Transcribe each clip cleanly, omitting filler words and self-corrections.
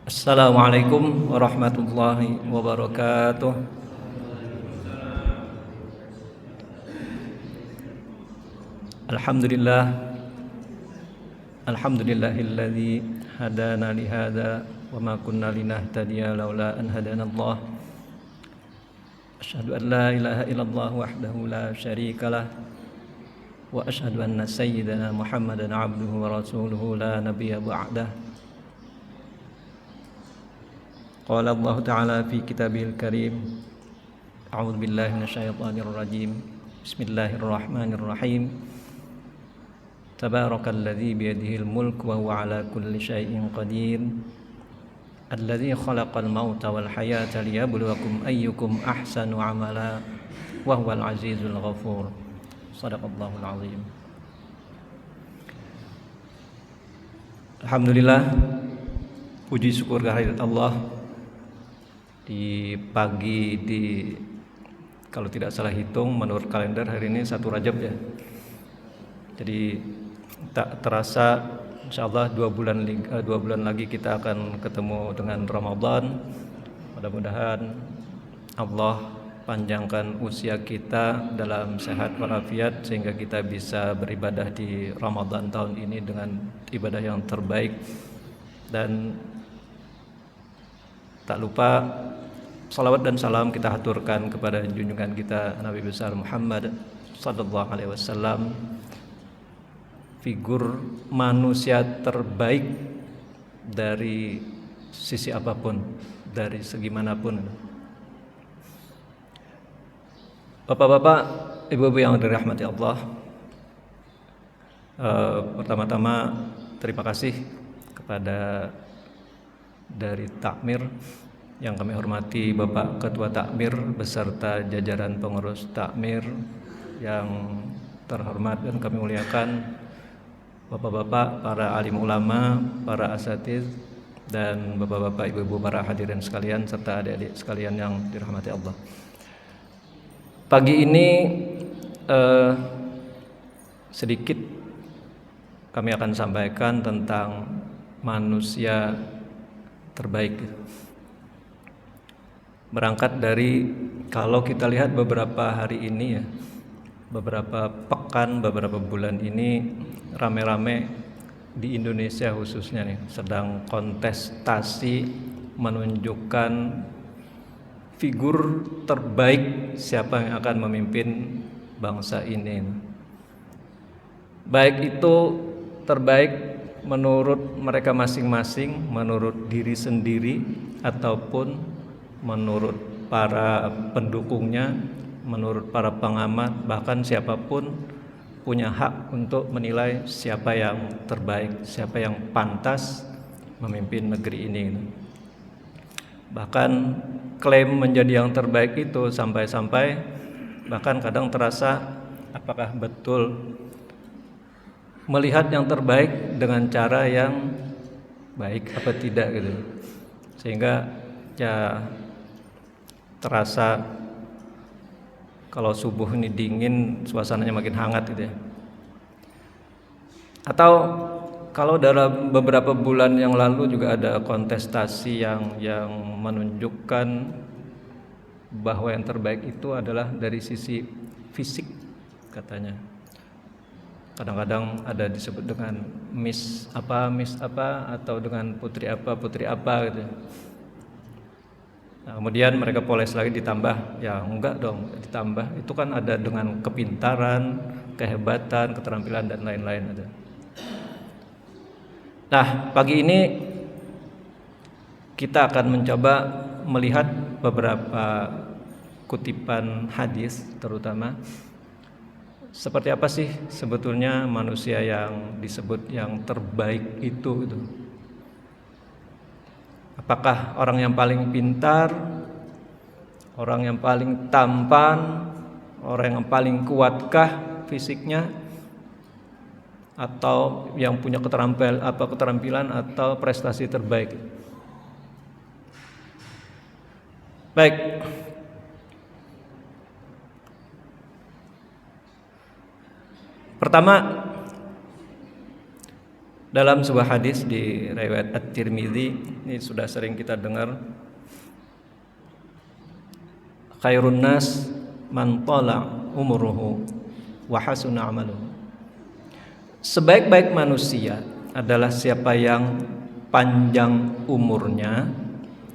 Assalamualaikum warahmatullahi wabarakatuh. Alhamdulillah, alhamdulillahilladzi hadana li hadza wa ma kunna linahtadiya laula an hadanallah. Asyhadu an la ilaha illallah wahdahu la syarikalah wa asyhadu anna sayyidana Muhammadan abduhu wa rasuluhu la nabiyya ba'dah. Qala Allah Ta'ala fi kitabihil karim. A'udzu billahi minasyaitonir rajim. Bismillahirrahmanirrahim. Tabarakalladzi biyadihil mulk wa huwa ala kulli syai'in qadir. Alladzi khalaqal mauta wal hayata liyabluwakum ayyukum ahsanu amala wa huwal azizul ghafur. Shadaqallahul azim. Alhamdulillah, puji syukur kehadirat Allah. Di pagi kalau tidak salah hitung menurut kalender hari ini 1 Rajab ya. Jadi tak terasa insyaallah 2 bulan lagi kita akan ketemu dengan Ramadan. Mudah-mudahan Allah panjangkan usia kita dalam sehat walafiat sehingga kita bisa beribadah di Ramadan tahun ini dengan ibadah yang terbaik. Dan tak lupa salawat dan salam kita haturkan kepada junjungan kita Nabi besar Muhammad sallallahu alaihi wasallam, figur manusia terbaik dari sisi apapun, dari segi manapun. Bapak-bapak, ibu-ibu yang dirahmati Allah, pertama-tama terima kasih kepada dari Takmir yang kami hormati Bapak Ketua Takmir beserta jajaran pengurus Takmir yang terhormat dan kami muliakan, bapak-bapak, para alim ulama, para asatiz, dan bapak-bapak, ibu-ibu, para hadirin sekalian serta adik-adik sekalian yang dirahmati Allah. Pagi ini sedikit kami akan sampaikan tentang manusia terbaik. Berangkat dari kalau kita lihat beberapa hari ini ya, beberapa pekan, beberapa bulan ini rame-rame di Indonesia khususnya nih sedang kontestasi menunjukkan figur terbaik siapa yang akan memimpin bangsa ini. Baik itu terbaik menurut mereka masing-masing, menurut diri sendiri, ataupun menurut para pendukungnya, menurut para pengamat, bahkan siapapun punya hak untuk menilai siapa yang terbaik, siapa yang pantas memimpin negeri ini. Bahkan klaim menjadi yang terbaik itu sampai-sampai bahkan kadang terasa apakah betul melihat yang terbaik dengan cara yang baik apa tidak gitu, sehingga ya terasa kalau subuh ini dingin suasananya makin hangat gitu ya. Atau kalau dalam beberapa bulan yang lalu juga ada kontestasi yang menunjukkan bahwa yang terbaik itu adalah dari sisi fisik katanya. Kadang-kadang ada disebut dengan miss apa atau dengan putri apa gitu. Nah, kemudian mereka poles lagi ditambah, ya enggak dong ditambah, itu kan ada dengan kepintaran, kehebatan, keterampilan dan lain-lain ada. Nah, pagi ini kita akan mencoba melihat beberapa kutipan hadis terutama. Seperti apa sih sebetulnya manusia yang disebut yang terbaik itu gitu. Apakah orang yang paling pintar, orang yang paling tampan, orang yang paling kuatkah fisiknya, atau yang punya keterampilan atau prestasi terbaik? Baik. Pertama, Dalam sebuah hadis di riwayat At-Tirmidzi, ini sudah sering kita dengar, khairun nas man tala umruhu wa hasuna amaluhu. Sebaik-baik manusia adalah siapa yang panjang umurnya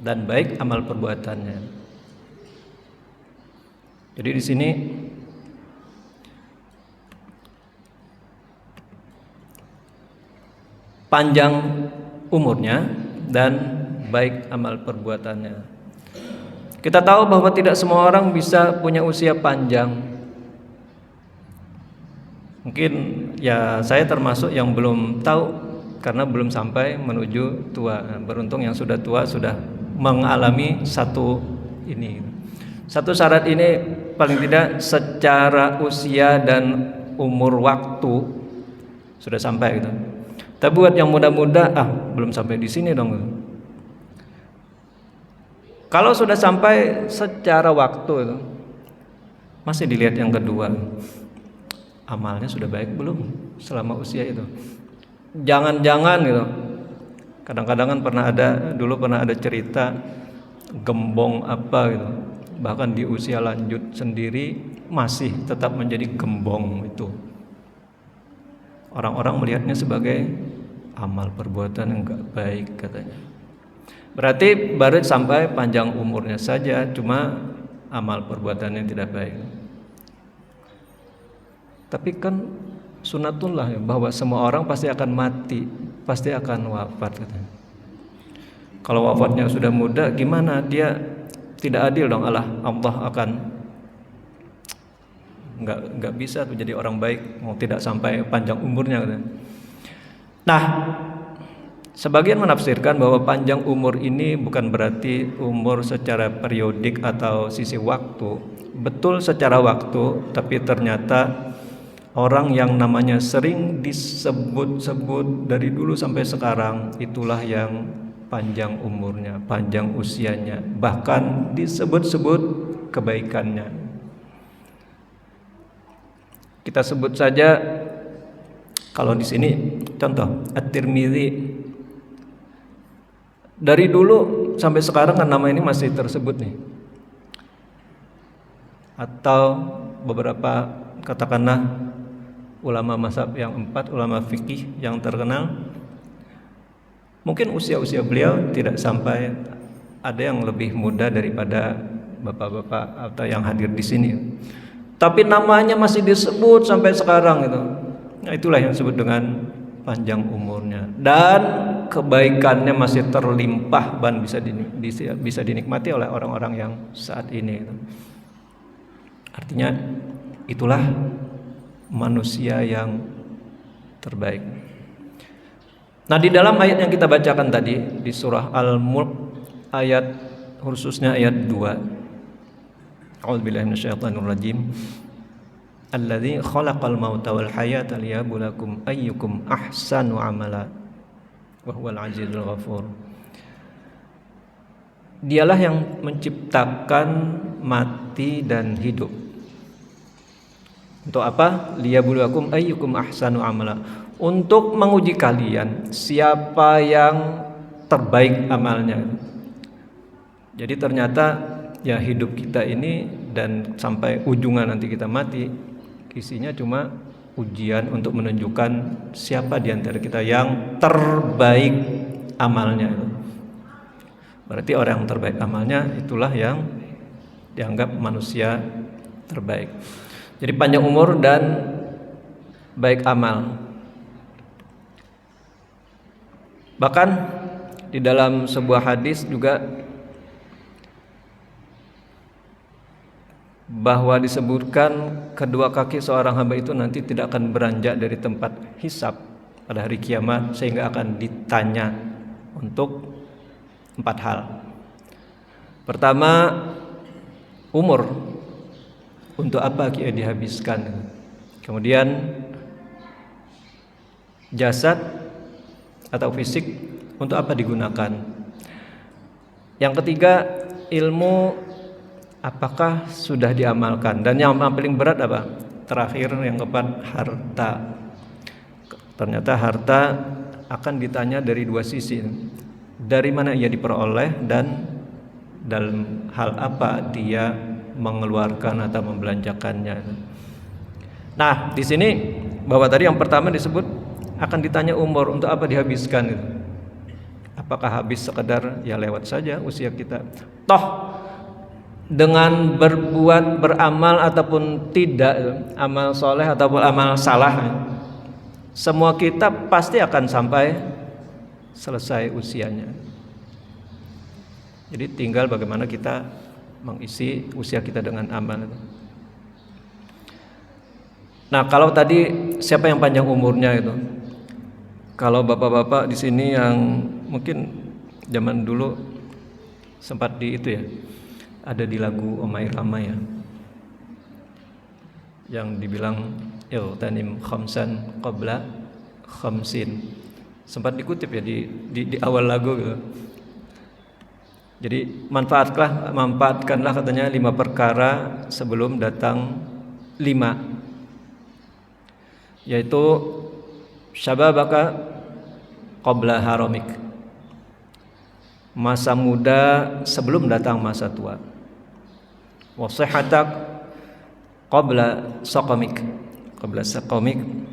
dan baik amal perbuatannya. Jadi di sini panjang umurnya dan baik amal perbuatannya. Kita tahu bahwa tidak semua orang bisa punya usia panjang. Mungkin ya saya termasuk yang belum tahu karena belum sampai menuju tua. Beruntung yang sudah tua sudah mengalami satu syarat ini, paling tidak secara usia dan umur waktu sudah sampai gitu. Tapi buat yang muda-muda, belum sampai di sini dong. Kalau sudah sampai secara waktu itu, masih dilihat yang kedua, amalnya sudah baik belum selama usia itu. Jangan-jangan gitu. Kadang-kadang kan dulu pernah ada cerita gembong apa gitu. Bahkan di usia lanjut sendiri masih tetap menjadi gembong itu. Orang-orang melihatnya sebagai amal perbuatan yang enggak baik katanya. Berarti baru sampai panjang umurnya saja, cuma amal perbuatannya tidak baik. Tapi kan sunatullah ya, bahwa semua orang pasti akan mati, pasti akan wafat katanya. Kalau wafatnya sudah muda, gimana? Dia tidak adil dong. Allah akan nggak bisa tuh jadi orang baik, mau tidak sampai panjang umurnya katanya. Nah, sebagian menafsirkan bahwa panjang umur ini bukan berarti umur secara periodik atau sisi waktu. Betul secara waktu, tapi ternyata orang yang namanya sering disebut-sebut dari dulu sampai sekarang, itulah yang panjang umurnya, panjang usianya, bahkan disebut-sebut kebaikannya. Kita sebut saja, kalau di sini contoh At-Tirmidzi, dari dulu sampai sekarang kan nama ini masih tersebut nih. Atau beberapa katakanlah ulama mazhab yang 4, ulama fikih yang terkenal, mungkin usia-usia beliau tidak sampai, ada yang lebih muda daripada bapak-bapak atau yang hadir di sini. Tapi namanya masih disebut sampai sekarang gitu. Nah, itulah yang disebut dengan panjang umurnya dan kebaikannya masih terlimpah dan bisa dinikmati oleh orang-orang yang saat ini gitu. Artinya itulah manusia yang terbaik. Nah, di dalam ayat yang kita bacakan tadi di surah Al-Mulk, ayat khususnya ayat 2, A'udzubillahi minasyaitonirrajim. Alladzi khalaqal mauta wal hayata liyabluwakum ayyukum ahsanu amala wa huwal azizul ghafur. Dialah yang menciptakan mati dan hidup. Untuk apa? Liyabluwakum ayyukum ahsanu amala. Untuk menguji kalian siapa yang terbaik amalnya. Jadi ternyata ya hidup kita ini dan sampai ujungnya nanti kita mati, isinya cuma ujian untuk menunjukkan siapa di antara kita yang terbaik amalnya. Berarti orang yang terbaik amalnya itulah yang dianggap manusia terbaik. Jadi panjang umur dan baik amal. Bahkan di dalam sebuah hadis juga bahwa disebutkan kedua kaki seorang hamba itu nanti tidak akan beranjak dari tempat hisab pada hari kiamat, sehingga akan ditanya untuk 4 hal. Pertama, umur, untuk apa dia dihabiskan. Kemudian jasad atau fisik, untuk apa digunakan. Yang ketiga, ilmu, apakah sudah diamalkan. Dan yang paling berat apa? Terakhir yang keempat, harta. Ternyata harta akan ditanya dari dua sisi. Dari mana ia diperoleh dan dalam hal apa dia mengeluarkan atau membelanjakannya. Nah, di sini bahwa tadi yang pertama disebut akan ditanya umur, untuk apa dihabiskan gitu. Apakah habis sekedar ya lewat saja usia kita? Toh dengan berbuat, beramal ataupun tidak, amal soleh ataupun amal salah, semua kita pasti akan sampai selesai usianya. Jadi tinggal bagaimana kita mengisi usia kita dengan amal. Nah, kalau tadi siapa yang panjang umurnya itu? Kalau bapak-bapak di sini yang mungkin zaman dulu sempat di itu ya, ada di lagu Omai Rama ya, yang dibilang iltanim khamsan qabla khamsin. Sempat dikutip ya di awal lagu gitu. Jadi manfaatkanlah katanya 5 perkara sebelum datang 5, yaitu syababaka qabla haramik, masa muda sebelum datang masa tua. Wa sihhatak qabla saqamik,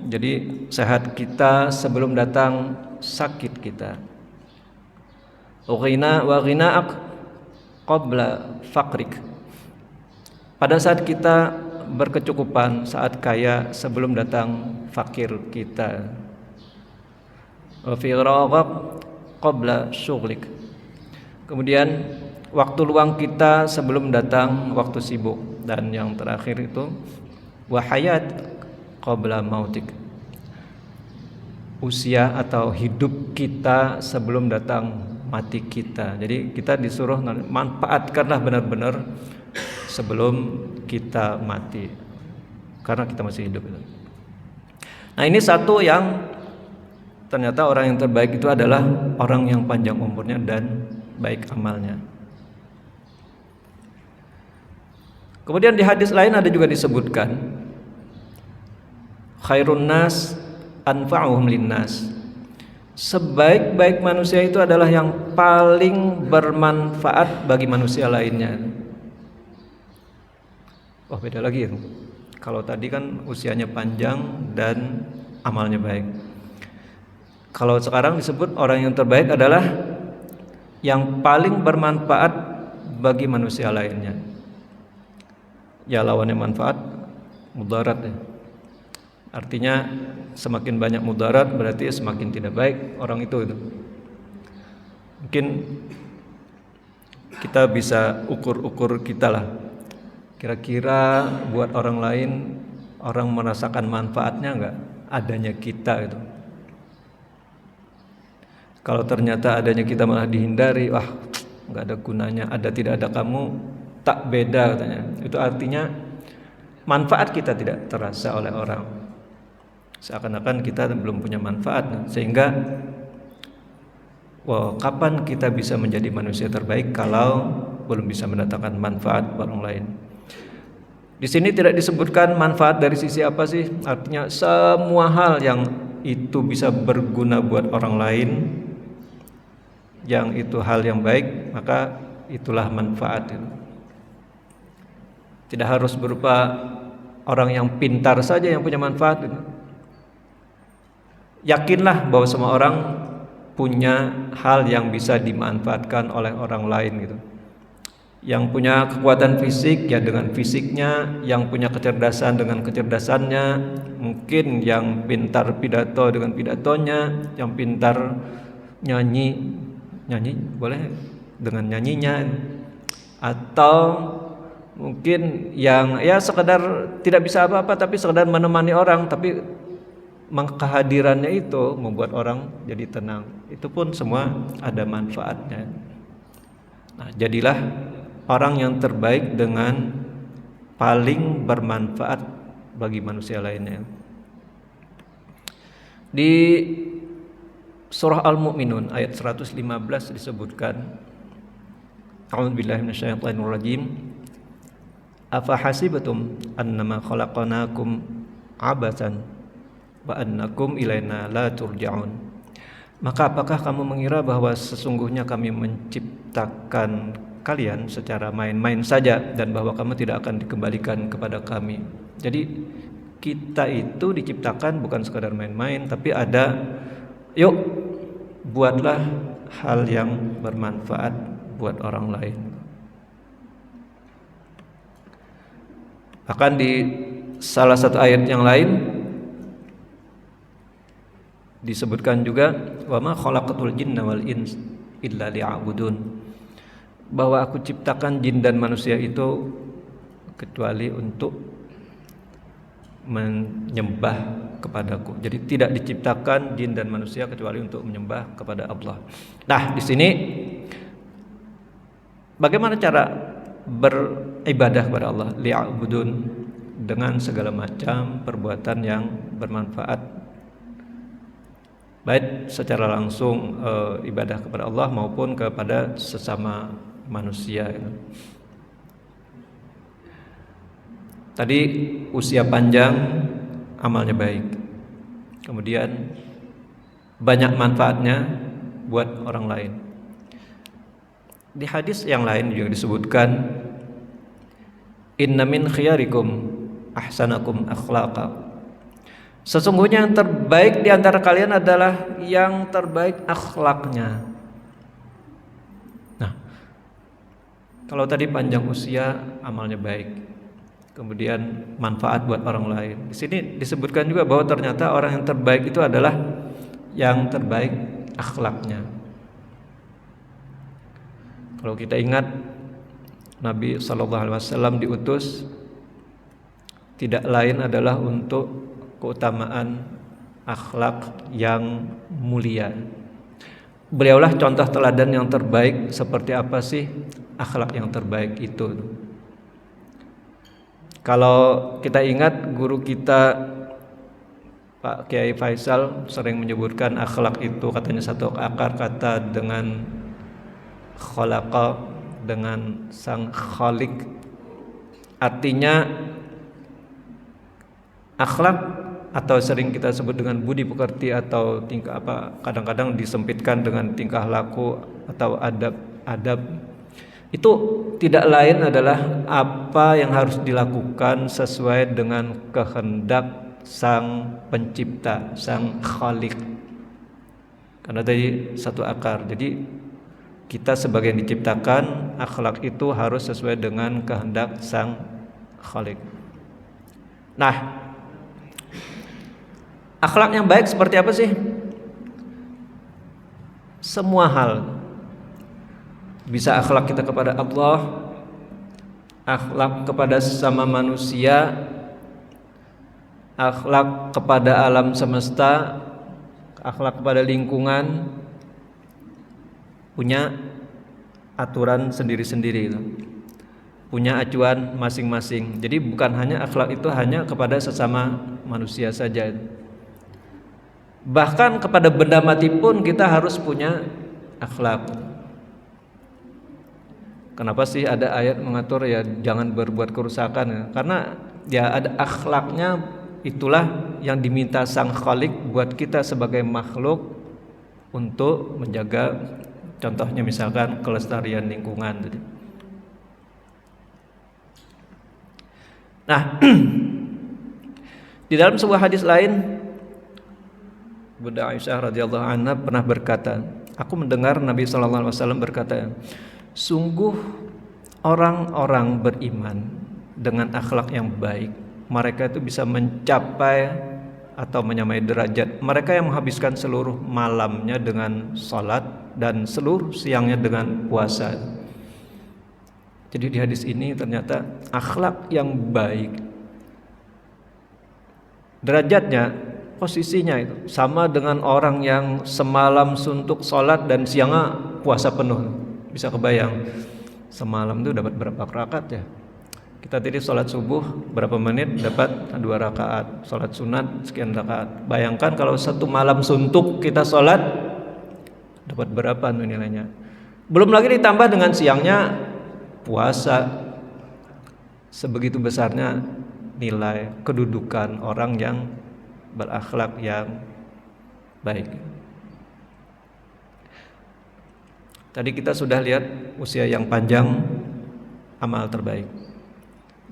jadi sehat kita sebelum datang sakit kita. Wa ghina'ak qabla faqrik, pada saat kita berkecukupan, saat kaya sebelum datang fakir kita. Wa firagak qabla syughlik, kemudian waktu luang kita sebelum datang waktu sibuk. Dan yang terakhir itu wa hayat qabla mautik, usia atau hidup kita sebelum datang mati kita. Jadi kita disuruh manfaatkanlah benar-benar sebelum kita mati, karena kita masih hidup. Nah, ini satu yang ternyata orang yang terbaik itu adalah orang yang panjang umurnya dan baik amalnya. Kemudian di hadis lain ada juga disebutkan khairun nas anfa'uhum linnas, sebaik-baik manusia itu adalah yang paling bermanfaat bagi manusia lainnya. Oh, beda lagi ya. Kalau tadi kan usianya panjang dan amalnya baik. Kalau sekarang disebut orang yang terbaik adalah yang paling bermanfaat bagi manusia lainnya. Ya, lawannya manfaat mudarat ya. Artinya semakin banyak mudarat berarti semakin tidak baik orang itu. Mungkin kita bisa ukur-ukur kita lah. Kira-kira buat orang lain, orang merasakan manfaatnya enggak adanya kita itu. Kalau ternyata adanya kita malah dihindari, wah enggak ada gunanya, tidak ada kamu tak beda katanya. Itu artinya manfaat kita tidak terasa oleh orang. Seakan-akan kita belum punya manfaat, sehingga kapan kita bisa menjadi manusia terbaik kalau belum bisa mendatangkan manfaat orang lain. Di sini tidak disebutkan manfaat dari sisi apa sih? Artinya semua hal yang itu bisa berguna buat orang lain, yang itu hal yang baik, maka itulah manfaat. Tidak harus berupa orang yang pintar saja yang punya manfaat. Yakinlah bahwa semua orang punya hal yang bisa dimanfaatkan oleh orang lain gitu. Yang punya kekuatan fisik ya dengan fisiknya, yang punya kecerdasan dengan kecerdasannya, mungkin yang pintar pidato dengan pidatonya, yang pintar nyanyi boleh dengan nyanyinya, atau mungkin yang ya sekedar tidak bisa apa-apa tapi sekedar menemani orang, tapi kehadirannya itu membuat orang jadi tenang. Itu pun semua ada manfaatnya. Nah, jadilah orang yang terbaik dengan paling bermanfaat bagi manusia lainnya. Di surah Al-Mu'minun ayat 115 disebutkan, A'udzubillahi minasyaitonirrajim. Afa hasibatum annama khalaqnakum abatsan wa annakum ilaina la turja'un. Maka apakah kamu mengira bahwa sesungguhnya kami menciptakan kalian secara main-main saja dan bahwa kamu tidak akan dikembalikan kepada kami? Jadi kita itu diciptakan bukan sekadar main-main, tapi ada, yuk buatlah hal yang bermanfaat buat orang lain. Bahkan di salah satu ayat yang lain disebutkan juga, wa ma khalaqatul jinna wal ins illa liya'budun, bahwa aku ciptakan jin dan manusia itu kecuali untuk menyembah kepadaku. Jadi tidak diciptakan jin dan manusia kecuali untuk menyembah kepada Allah. Nah, di sini bagaimana cara beribadah kepada Allah? Liya'budun, dengan segala macam perbuatan yang bermanfaat, baik secara langsung ibadah kepada Allah maupun kepada sesama manusia. Tadi usia panjang, amalnya baik, kemudian banyak manfaatnya buat orang lain. Di hadis yang lain juga disebutkan, inna min khiyarikum ahsanakum akhlaqa, sesungguhnya yang terbaik di antara kalian adalah yang terbaik akhlaknya. Nah, kalau tadi panjang usia, amalnya baik, kemudian manfaat buat orang lain. Di sini disebutkan juga bahwa ternyata orang yang terbaik itu adalah yang terbaik akhlaknya. Kalau kita ingat, Nabi SAW diutus tidak lain adalah untuk keutamaan akhlak yang mulia. Beliaulah contoh teladan yang terbaik. Seperti apa sih akhlak yang terbaik itu? Kalau kita ingat, guru kita Pak Kiai Faisal sering menyebutkan akhlak itu katanya satu akar kata dengan khalaqa, dengan sang khalik. Artinya akhlak, atau sering kita sebut dengan budi pekerti atau tingkah apa, kadang-kadang disempitkan dengan tingkah laku atau adab, itu tidak lain adalah apa yang harus dilakukan sesuai dengan kehendak sang pencipta, sang khalik. Karena tadi satu akar, jadi kita sebagai yang diciptakan, akhlak itu harus sesuai dengan kehendak sang khalik. Nah, akhlak yang baik seperti apa sih? Semua hal. Bisa akhlak kita kepada Allah, akhlak kepada sesama manusia, akhlak kepada alam semesta, akhlak kepada lingkungan, punya aturan sendiri-sendiri, punya acuan masing-masing. Jadi bukan hanya akhlak itu hanya kepada sesama manusia saja. Bahkan kepada benda mati pun kita harus punya akhlak. Kenapa sih ada ayat mengatur ya jangan berbuat kerusakan ya? Karena ya ada akhlaknya, itulah yang diminta sang khalik buat kita sebagai makhluk untuk menjaga, contohnya misalkan kelestarian lingkungan. Nah, di dalam sebuah hadis lain, Bunda Aisyah radhiyallahu anha pernah berkata, aku mendengar Nabi SAW berkata, sungguh orang-orang beriman dengan akhlak yang baik, mereka itu bisa mencapai atau menyamai derajat mereka yang menghabiskan seluruh malamnya dengan salat dan seluruh siangnya dengan puasa. Jadi di hadis ini ternyata akhlak yang baik, derajatnya, posisinya itu sama dengan orang yang semalam suntuk sholat dan siangnya puasa penuh. Bisa kebayang semalam itu dapat berapa rakaat ya? Kita tadi sholat subuh berapa menit dapat 2 rakaat, sholat sunat sekian rakaat. Bayangkan kalau satu malam suntuk kita sholat, dapat berapa tuh nilainya? Belum lagi ditambah dengan siangnya puasa. Sebegitu besarnya nilai kedudukan orang yang berakhlak yang baik. Tadi kita sudah lihat usia yang panjang, amal terbaik.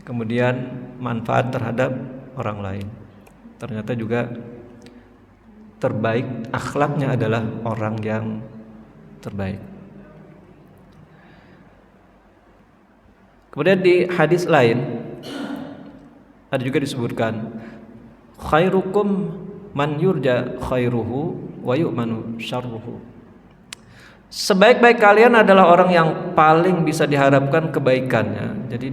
Kemudian manfaat terhadap orang lain. Ternyata juga terbaik akhlaknya adalah orang yang terbaik. Kemudian di hadis lain ada juga disebutkan khairukum man yurja khairuhu wa yu'manu syarruhu. Sebaik-baik kalian adalah orang yang paling bisa diharapkan kebaikannya. Jadi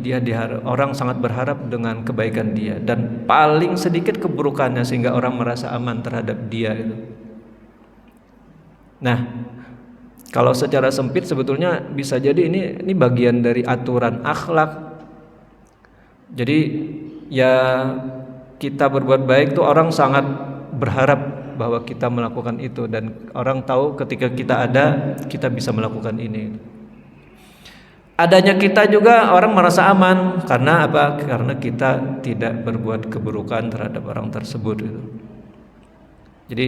orang sangat berharap dengan kebaikan dia, dan paling sedikit keburukannya sehingga orang merasa aman terhadap dia itu. Nah, kalau secara sempit sebetulnya bisa jadi ini bagian dari aturan akhlak. Jadi ya kita berbuat baik tuh orang sangat berharap bahwa kita melakukan itu, dan orang tahu ketika kita ada, kita bisa melakukan ini. Adanya kita juga orang merasa aman. Karena apa? Karena kita tidak berbuat keburukan terhadap orang tersebut gitu. Jadi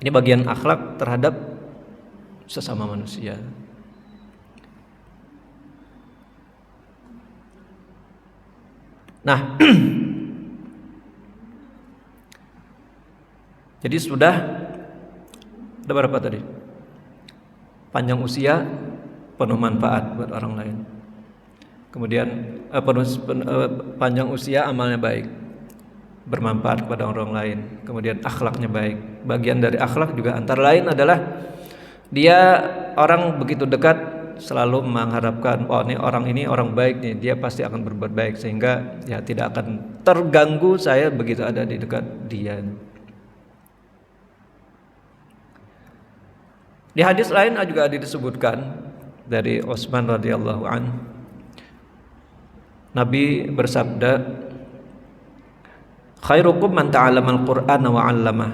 ini bagian akhlak terhadap sesama manusia. Nah, jadi sudah ada berapa tadi? Panjang usia, penuh manfaat buat orang lain. Kemudian panjang usia, amalnya baik, bermanfaat kepada orang lain. Kemudian akhlaknya baik. Bagian dari akhlak juga antara lain adalah dia orang begitu dekat selalu mengharapkan, oh ini orang baik nih, dia pasti akan berbuat baik, sehingga ya tidak akan terganggu saya begitu ada di dekat dia. Di hadis lain juga disebutkan dari Utsman radhiyallahu an, Nabi bersabda, khairukum man ta'allama al-Qur'ana wa 'allamah.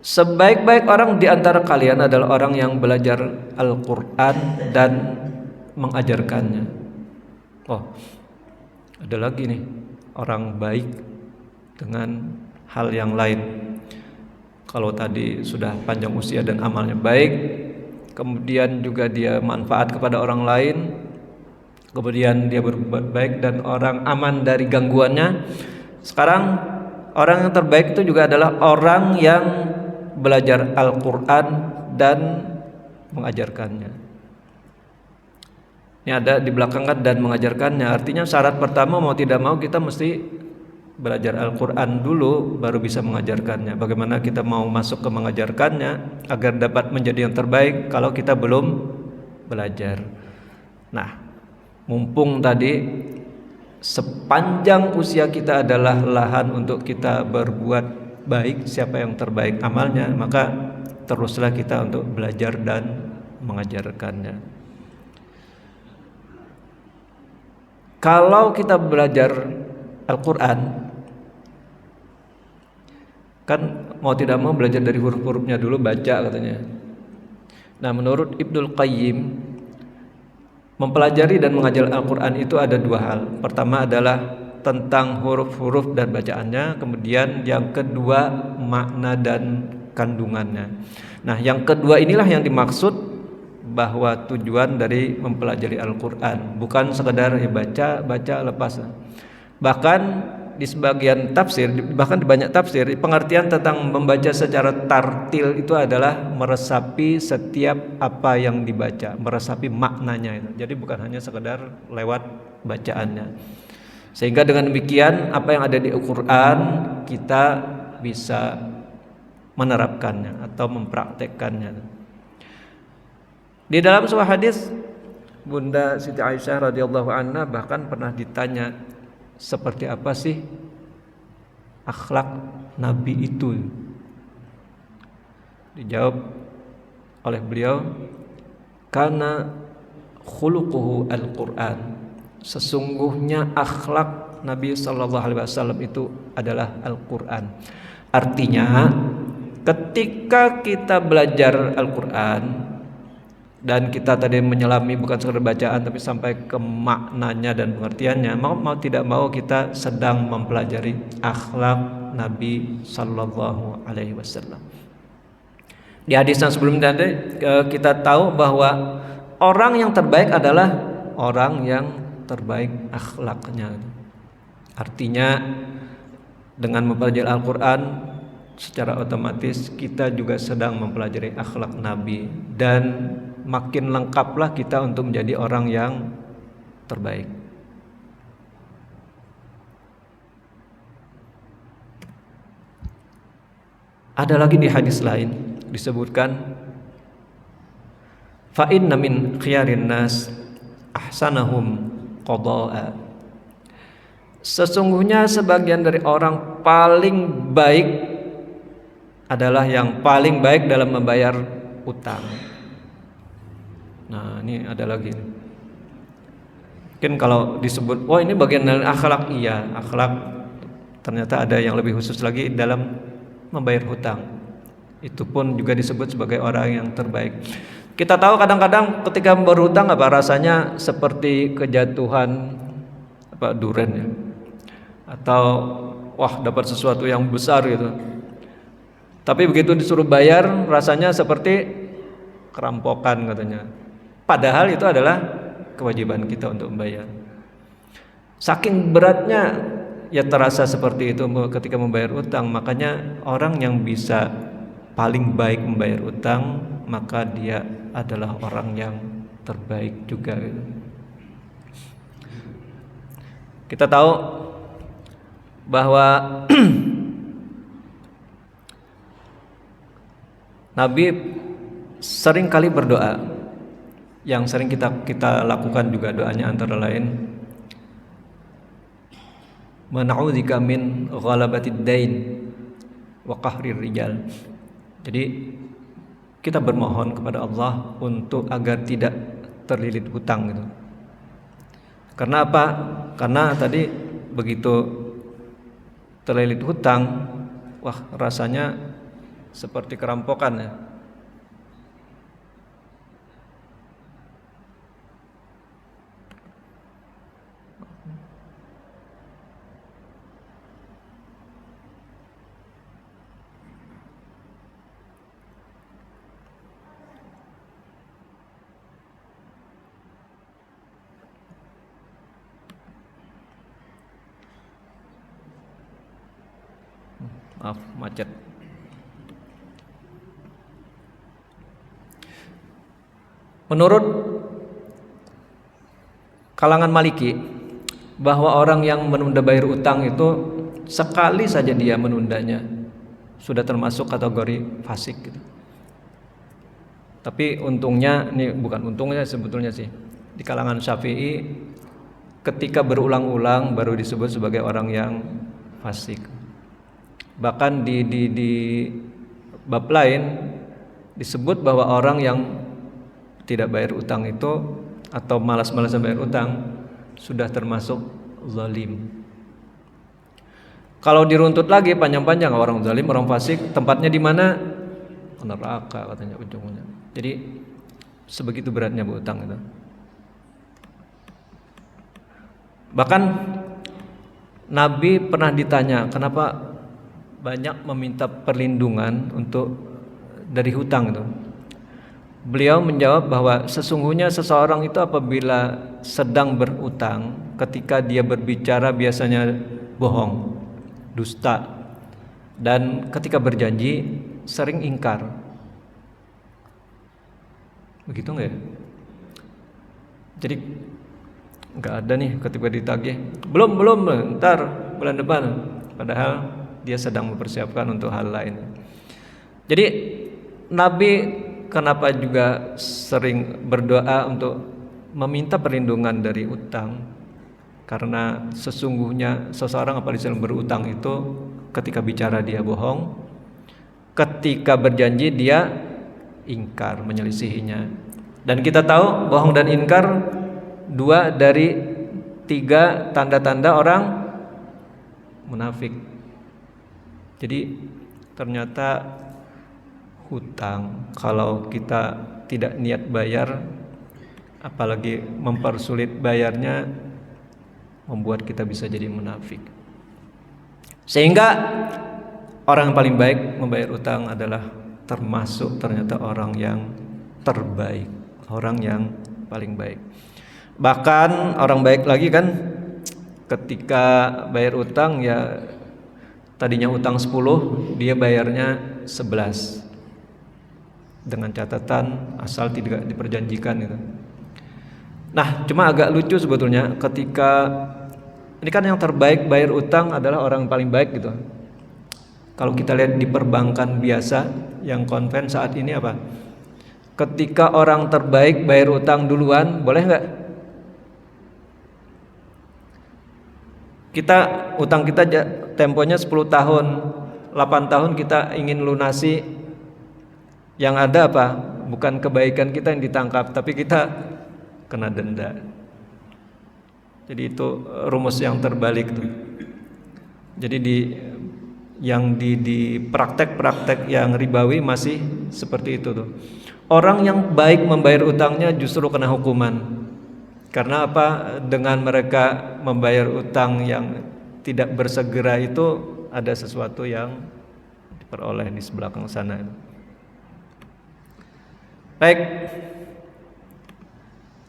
Sebaik-baik orang di antara kalian adalah orang yang belajar Al-Qur'an dan mengajarkannya. Oh, ada lagi nih orang baik dengan hal yang lain. Kalau tadi sudah panjang usia dan amalnya baik, kemudian juga dia manfaat kepada orang lain, kemudian dia berbuat baik dan orang aman dari gangguannya. Sekarang orang yang terbaik itu juga adalah orang yang belajar Al-Quran dan mengajarkannya. Ini ada di belakang dan mengajarkannya. Artinya syarat pertama mau tidak mau kita mesti belajar Al-Quran dulu, baru bisa mengajarkannya. Bagaimana kita mau masuk ke mengajarkannya agar dapat menjadi yang terbaik kalau kita belum belajar. Nah, mumpung tadi sepanjang usia kita adalah lahan untuk kita berbuat baik, siapa yang terbaik amalnya, maka teruslah kita untuk belajar dan mengajarkannya. Kalau kita belajar Al-Quran, kan mau tidak mau belajar dari huruf-hurufnya dulu, baca katanya. Nah, menurut Ibnul Qayyim, mempelajari dan mengajar Al-Quran itu ada dua hal. Pertama adalah tentang huruf-huruf dan bacaannya. Kemudian yang kedua makna dan kandungannya. Nah, yang kedua inilah yang dimaksud bahwa tujuan dari mempelajari Al-Quran, bukan sekedar baca lepas. Bahkan di sebagian tafsir, bahkan di banyak tafsir, pengertian tentang membaca secara tartil itu adalah meresapi setiap apa yang dibaca, meresapi maknanya itu. Jadi bukan hanya sekedar lewat bacaannya. Sehingga dengan demikian apa yang ada di Al-Quran kita bisa menerapkannya atau mempraktekkannya. Di dalam sebuah hadis, Bunda Siti Aisyah radhiyallahu anha bahkan pernah ditanya, seperti apa sih akhlak Nabi itu? Dijawab oleh beliau, karena khuluquhu al-Quran. Sesungguhnya akhlak Nabi sallallahu alaihi wasallam itu adalah Al-Quran. Artinya ketika kita belajar Al-Quran dan kita tadi menyelami bukan sekedar bacaan tapi sampai ke maknanya dan pengertiannya, mau tidak mau kita sedang mempelajari akhlak Nabi sallallahu alaihi wasallam. Di hadis yang sebelumnya kita tahu bahwa orang yang terbaik adalah orang yang terbaik akhlaknya. Artinya dengan mempelajari Al-Quran secara otomatis kita juga sedang mempelajari akhlak Nabi, dan makin lengkaplah kita untuk menjadi orang yang terbaik. Ada lagi di hadis lain disebutkan, fa inna min khiyarin nas ahsanahum qada'a. Sesungguhnya sebagian dari orang paling baik adalah yang paling baik dalam membayar utang. Nah, ini ada lagi. Mungkin kalau disebut, oh ini bagian dari akhlak, iya, akhlak. Ternyata ada yang lebih khusus lagi dalam membayar hutang. Itu pun juga disebut sebagai orang yang terbaik. Kita tahu kadang-kadang ketika berhutang rasanya seperti kejatuhan durian ya, atau wah dapat sesuatu yang besar gitu. Tapi begitu disuruh bayar rasanya seperti kerampokan katanya. Padahal itu adalah kewajiban kita untuk membayar. Saking beratnya ya terasa seperti itu ketika membayar utang. Makanya orang yang bisa paling baik membayar utang, maka dia adalah orang yang terbaik juga gitu. Kita tahu bahwa Nabi sering kali berdoa. Yang sering kita lakukan juga doanya antara lain, mana'udzika min ghalabatid dain wa qahrir rijal. Jadi kita bermohon kepada Allah untuk agar tidak terlilit hutang gitu. Karena apa? Karena tadi begitu terlilit hutang, wah rasanya seperti kerampokan ya. Maaf, macet. Menurut kalangan Maliki, bahwa orang yang menunda bayar utang itu sekali saja dia menundanya sudah termasuk kategori fasik gitu. Tapi untungnya, ini bukan untungnya sebetulnya sih, di kalangan Syafi'i ketika berulang-ulang baru disebut sebagai orang yang fasik. Bahkan di bab lain disebut bahwa orang yang tidak bayar utang itu atau malas-malasan bayar utang sudah termasuk zalim. Kalau diruntut lagi panjang-panjang, orang zalim, orang fasik tempatnya di mana? Neraka katanya ujungnya. Jadi sebegitu beratnya berutang itu. Bahkan Nabi pernah ditanya, kenapa banyak meminta perlindungan dari hutang itu. Beliau menjawab bahwa sesungguhnya seseorang itu apabila sedang berutang, ketika dia berbicara biasanya bohong, dusta, dan ketika berjanji sering ingkar. Begitu enggak ya? Jadi enggak ada nih ketika ditagih, belum ntar bulan depan, padahal dia sedang mempersiapkan untuk hal lain. Jadi Nabi kenapa juga sering berdoa untuk meminta perlindungan dari utang? Karena sesungguhnya seseorang apabila sedang berutang itu ketika bicara dia bohong, ketika berjanji dia ingkar, menyelisihinya. Dan kita tahu bohong dan ingkar 2 dari 3 tanda-tanda orang munafik. Jadi ternyata hutang kalau kita tidak niat bayar, apalagi mempersulit bayarnya, membuat kita bisa jadi munafik. Sehingga orang yang paling baik membayar utang adalah termasuk ternyata orang yang terbaik, orang yang paling baik. Bahkan orang baik lagi kan ketika bayar utang ya tadinya utang 10, dia bayarnya 11. Dengan catatan asal tidak diperjanjikan gitu. Nah, cuma agak lucu sebetulnya ketika ini kan yang terbaik bayar utang adalah orang yang paling baik gitu. Kalau kita lihat di perbankan biasa yang konven saat ini apa? Ketika orang terbaik bayar utang duluan, boleh nggak? Utang kita temponya 10 tahun, 8 tahun kita ingin lunasi. Yang ada apa? Bukan kebaikan kita yang ditangkap, tapi kita kena denda. Jadi itu rumus yang terbalik tuh. Jadi di praktek-praktek yang ribawi masih seperti itu tuh. Orang yang baik membayar utangnya justru kena hukuman. Karena apa? Dengan mereka membayar utang yang tidak bersegera itu ada sesuatu yang diperoleh di belakang sana. Baik.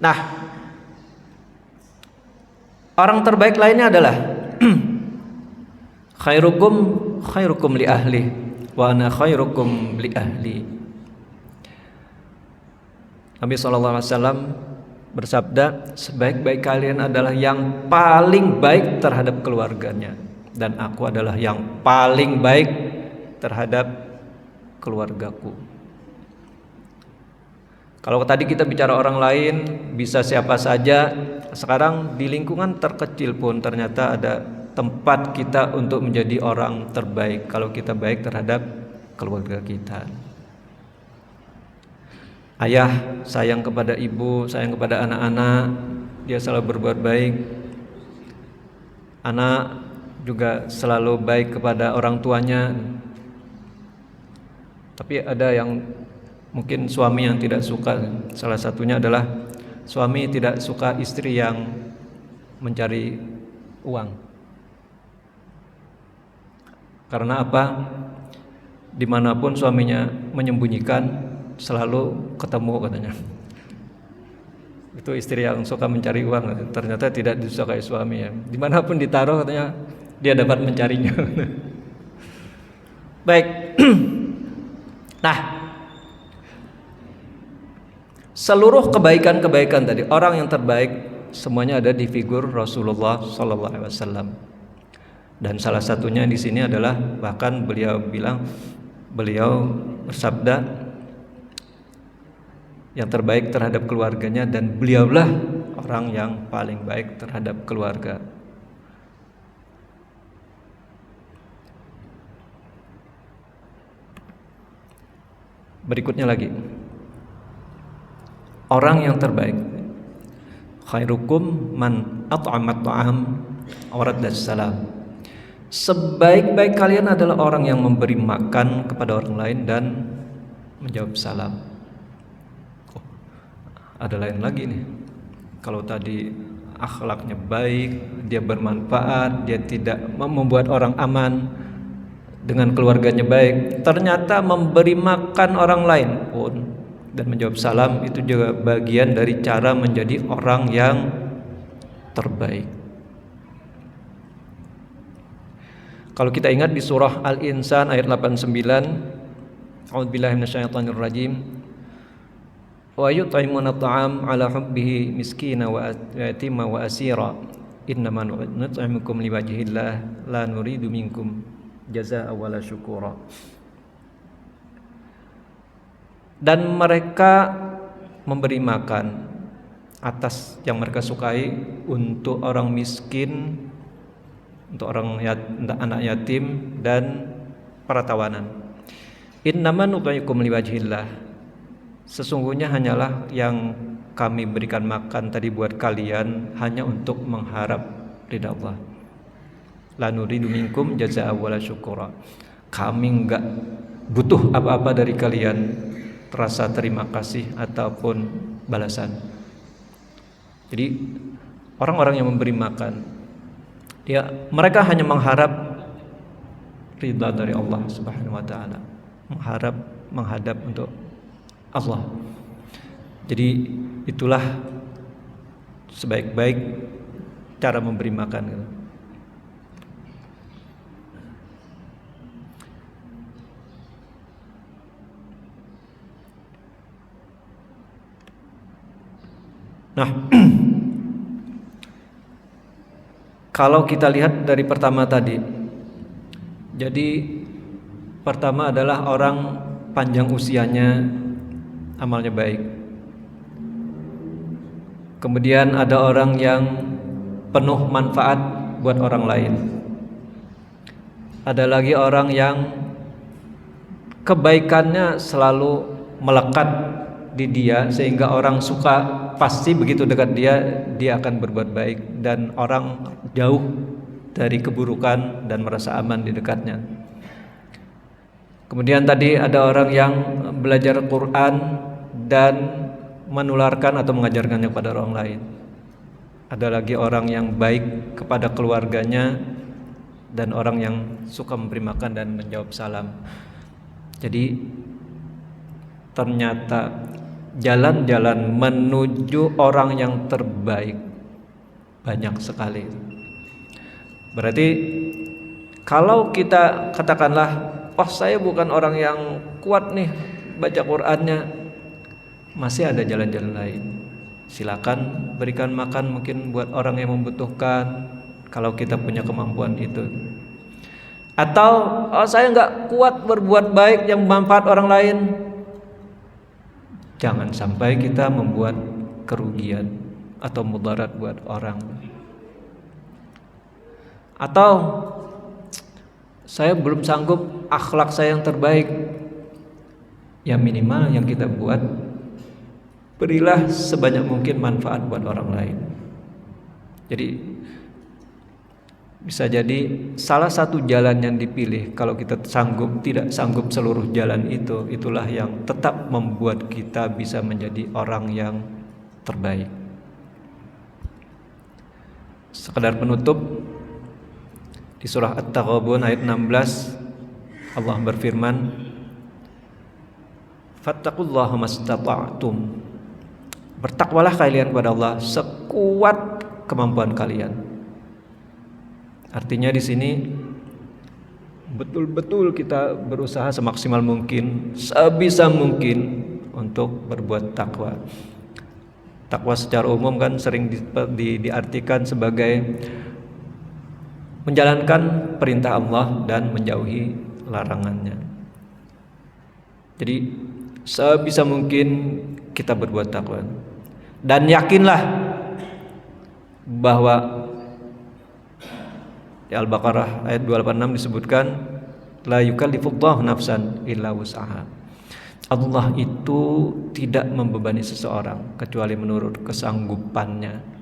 Nah, orang terbaik lainnya adalah khairukum li ahli wa ana khairukum li ahli. Nabi SAW bersabda, sebaik-baik kalian adalah yang paling baik terhadap keluarganya, dan aku adalah yang paling baik terhadap keluargaku. Kalau tadi kita bicara orang lain, bisa siapa saja. Sekarang di lingkungan terkecil pun ternyata ada tempat kita untuk menjadi orang terbaik kalau kita baik terhadap keluarga kita. Ayah sayang kepada ibu, sayang kepada anak-anak, dia selalu berbuat baik. Anak juga selalu baik kepada orang tuanya. Tapi ada yang mungkin suami yang tidak suka. Salah satunya adalah suami tidak suka istri yang mencari uang. Karena apa? Dimanapun suaminya menyembunyikan, selalu ketemu katanya. Itu istri yang suka mencari uang, ternyata tidak disukai suami ya. Dimanapun ditaruh katanya dia dapat mencarinya. Baik. Nah, seluruh kebaikan-kebaikan tadi, orang yang terbaik semuanya ada di figur Rasulullah SAW. Dan salah satunya di sini adalah bahkan beliau bersabda yang terbaik terhadap keluarganya, dan beliaulah orang yang paling baik terhadap keluarga. Berikutnya lagi, orang yang terbaik, khairukum man at'amat ta'am wa raddas salam. Sebaik-baik kalian adalah orang yang memberi makan kepada orang lain dan menjawab salam. Ada lain lagi nih. Kalau tadi akhlaknya baik, dia bermanfaat, dia tidak membuat orang aman, dengan keluarganya baik, ternyata memberi makan orang lain pun dan menjawab salam itu juga bagian dari cara menjadi orang yang terbaik. Kalau kita ingat di surah Al-Insan ayat 89, A'udzubillahi minasyaitonir rajim. Wa yut'imuna at'am 'ala hubbihi miskina wa yatima wa asira. Innama nut'imukum liwajhillah la nuridu minkum jazaa'a wala syukura. Dan mereka memberi makan atas yang mereka sukai untuk orang miskin, untuk anak yatim dan para tawanan. Innama nut'imukum liwajhillah. Sesungguhnya hanyalah yang kami berikan makan tadi buat kalian hanya untuk mengharap ridha Allah. La nuridu minkum jazaa'a wala syukura. Kami enggak butuh apa-apa dari kalian, rasa terima kasih ataupun balasan. Jadi orang-orang yang memberi makan, mereka hanya mengharap ridha dari Allah Subhanahu wa taala, mengharap menghadap untuk Allah. Jadi itulah sebaik-baik cara memberi makan gitu. Nah, kalau kita lihat dari pertama tadi, jadi pertama adalah orang panjang usianya, amalnya baik. Kemudian ada orang yang penuh manfaat buat orang lain. Ada lagi orang yang kebaikannya selalu melekat di dia sehingga orang suka, pasti begitu dekat dia akan berbuat baik dan orang jauh dari keburukan dan merasa aman di dekatnya. Kemudian tadi ada orang yang belajar Quran dan menularkan atau mengajarkannya kepada orang lain. Ada lagi orang yang baik kepada keluarganya dan orang yang suka memberi makan dan menjawab salam. Jadi ternyata jalan-jalan menuju orang yang terbaik banyak sekali. Berarti kalau kita katakanlah, oh saya bukan orang yang kuat nih baca Qur'annya, masih ada jalan-jalan lain. Silakan berikan makan mungkin buat orang yang membutuhkan kalau kita punya kemampuan itu. Atau oh saya nggak kuat berbuat baik yang bermanfaat orang lain, jangan sampai kita membuat kerugian atau mudarat buat orang. Atau saya belum sanggup, akhlak saya yang terbaik, ya minimal yang kita buat, berilah sebanyak mungkin manfaat buat orang lain. Jadi bisa jadi salah satu jalan yang dipilih, kalau kita tidak sanggup seluruh jalan itu, itulah yang tetap membuat kita bisa menjadi orang yang terbaik. Sekedar penutup, di surah At-Taghabun ayat 16 Allah berfirman, fattaqullaha mastata'tum, bertakwalah kalian kepada Allah sekuat kemampuan kalian. Artinya di sini betul-betul kita berusaha semaksimal mungkin, sebisa mungkin untuk berbuat takwa. Takwa secara umum kan sering diartikan sebagai menjalankan perintah Allah dan menjauhi larangannya. Jadi sebisa mungkin kita berbuat takwa. Dan yakinlah bahwa di Al-Baqarah ayat 286 disebutkan, la yukallifullahu nafsan illa wus'aha. Allah itu tidak membebani seseorang kecuali menurut kesanggupannya.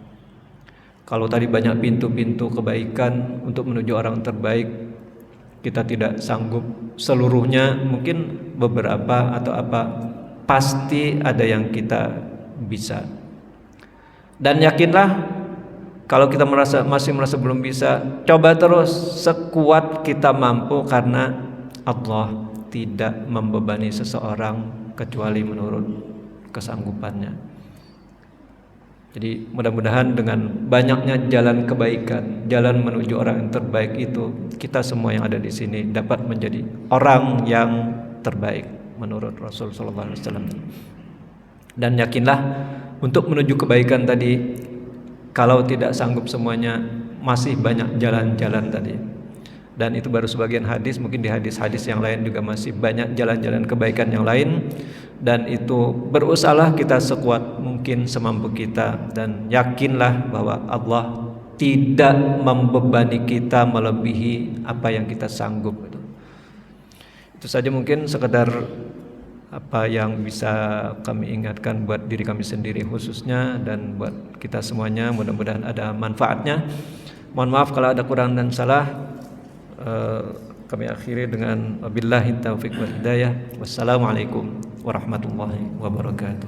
Kalau tadi banyak pintu-pintu kebaikan untuk menuju orang terbaik, kita tidak sanggup seluruhnya, mungkin beberapa atau apa, pasti ada yang kita bisa. Dan yakinlah kalau kita masih merasa belum bisa, coba terus sekuat kita mampu, karena Allah tidak membebani seseorang kecuali menurut kesanggupannya. Jadi mudah-mudahan dengan banyaknya jalan kebaikan, jalan menuju orang yang terbaik itu, kita semua yang ada di sini dapat menjadi orang yang terbaik menurut Rasul sallallahu alaihi wasallam. Dan yakinlah untuk menuju kebaikan tadi, kalau tidak sanggup semuanya, masih banyak jalan-jalan tadi. Dan itu baru sebagian hadis, mungkin di hadis-hadis yang lain juga masih banyak jalan-jalan kebaikan yang lain. Dan itu berusahalah kita sekuat mungkin semampu kita, dan yakinlah bahwa Allah tidak membebani kita melebihi apa yang kita sanggup. Itu saja mungkin sekedar apa yang bisa kami ingatkan buat diri kami sendiri khususnya, dan buat kita semuanya, mudah-mudahan ada manfaatnya. Mohon maaf kalau ada kurang dan salah. Kami akhiri dengan wabillahi taufiq wal hidayah. Wassalamualaikum warahmatullahi wabarakatuh.